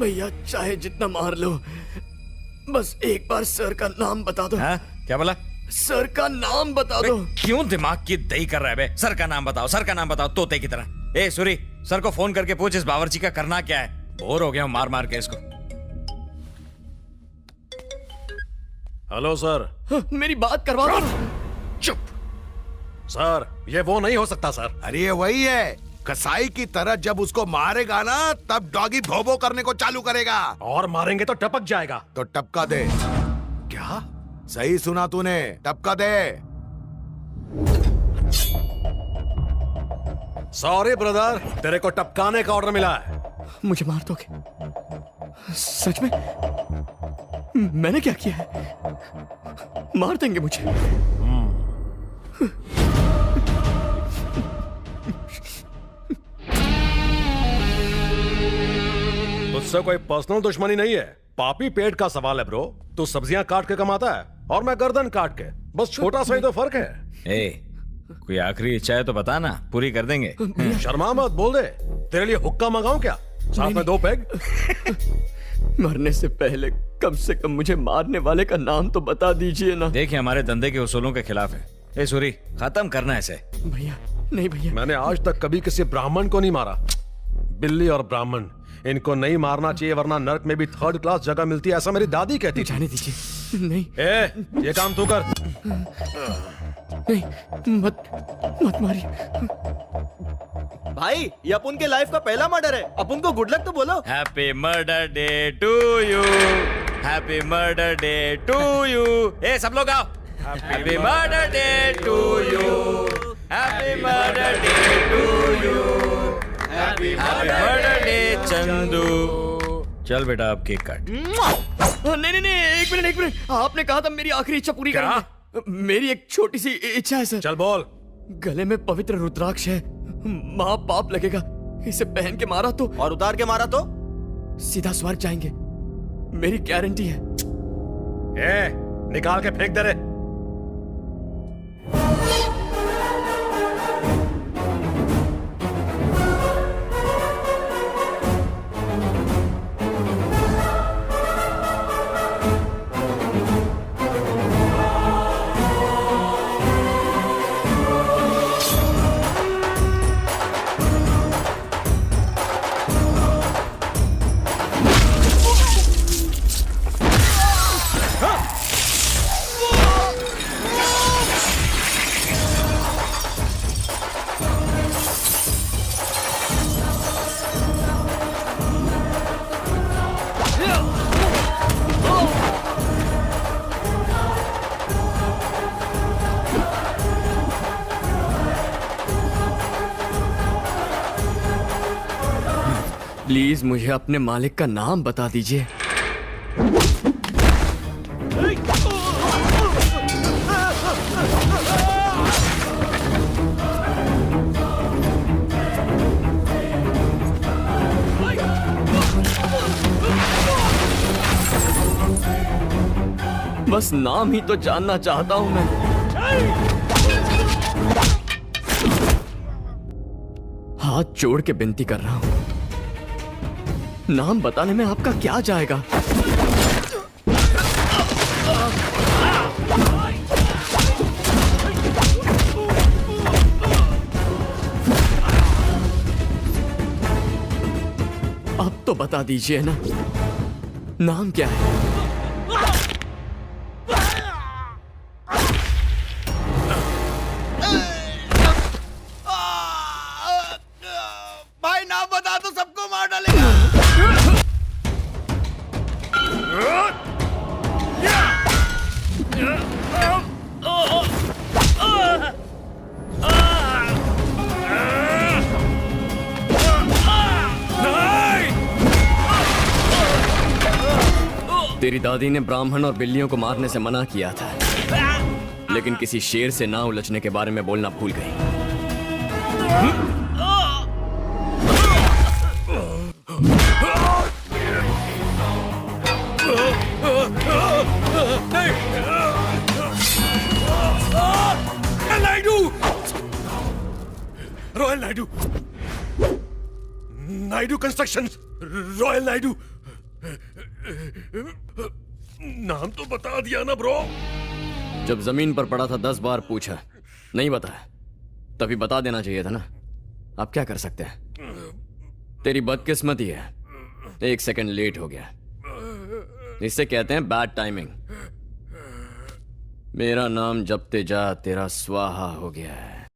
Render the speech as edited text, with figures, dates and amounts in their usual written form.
भैया चाहे जितना मार लो, बस एक बार सर का नाम बता दो। हाँ? क्या बोला? सर का नाम बता दो। क्यों दिमाग की दही कर रहा है बे? सर का नाम बताओ, सर का नाम बताओ, तोते की तरह। ए सूरी, सर को फोन करके पूछ इस बावर्ची का करना क्या है। बोर हो गया हूं मार मार के इसको। Hello sir. मेरी बात करवा दो। चुप सर, ये वो नहीं हो सकता सर। अरे ये वही है, कसाई की तरह जब उसको मारेगा ना तब डॉगी भोबो करने को चालू करेगा। और मारेंगे तो टपक जाएगा। तो टपका दे। क्या? सही सुना तूने, टपका दे। सॉरी ब्रदर, तेरे को टपकाने का ऑर्डर मिला है। मुझे मार दोगे? सच में? मैंने क्या किया है? मार देंगे मुझे? उससे कोई पर्सनल दुश्मनी नहीं है, पापी पेट का सवाल है ब्रो। तू सब्जियां काट के कमाता है और मैं गर्दन काट के, बस छोटा सा ही तो फर्क है। ए, कोई आखिरी इच्छा है तो बता ना, पूरी कर देंगे। शर्मा मत, बोल दे। तेरे लिए हुक्का मंगाऊं क्या? साथ में 2 पेग। मरने से पहले कम से कम मुझे मारने वाले का नाम तो बता दीजिए ना। देखिए हमारे धंधे के उसूलों के खिलाफ है। ए सूरी, खत्म करना है इसे। भैया नहीं भैया, मैंने आज तक कभी किसी ब्राह्मण को नहीं मारा। बिल्ली और ब्राह्मण, इनको नहीं मारना चाहिए वरना नर्क में भी 3rd क्लास जगह मिलती है, ऐसा मेरी दादी कहती थी। जाने दीजिए। नहीं ए, ये काम तू कर। नहीं, मत मारिए। भाई ये अपन के लाइफ का पहला मर्डर है, अपन को गुड लक तो बोलो। Happy murder day to you, happy murder day to you. ए सब लोग आओ। Happy murder day to you, happy murder day to you, happy murder day Chandu. चल बेटा अब केक काट। नहीं, एक मिनट। आपने कहा था मेरी आखिरी इच्छा पूरी करेंगे। मेरी एक छोटी सी इच्छा है सर। चल बोल। गले में पवित्र रुद्राक्ष है, माँ पाप लगेगा। इसे पहन के मारा तो, और उतार के मारा तो सीधा स्वर्ग जाएंगे, मेरी गारंटी है। ए, निकाल के फेंक दे रे। प्लीज मुझे अपने मालिक का नाम बता दीजिए। बस नाम ही तो जानना चाहता हूं मैं। हाथ जोड़ के विनती कर रहा हूं, नाम बताने में आपका क्या जाएगा? अब तो बता दीजिए ना, नाम क्या है? भाई नाम बता तो सबको मार डालेगा। तेरी दादी ने ब्राह्मण और बिल्लियों को मारने से मना किया था, लेकिन किसी शेर से ना उलझने के बारे में बोलना भूल गई। Royal Naidu, Naidu construction, royal Naidu. नाम तो बता दिया ना ब्रो। जब जमीन पर पड़ा था 10 बार पूछा, नहीं बताया, तभी बता देना चाहिए था ना। आप क्या कर सकते हैं? तेरी बदकिस्मती है, 1 सेकंड लेट हो गया। इसे कहते हैं बैड टाइमिंग। मेरा नाम जपते जा तेरा स्वाहा हो गया है।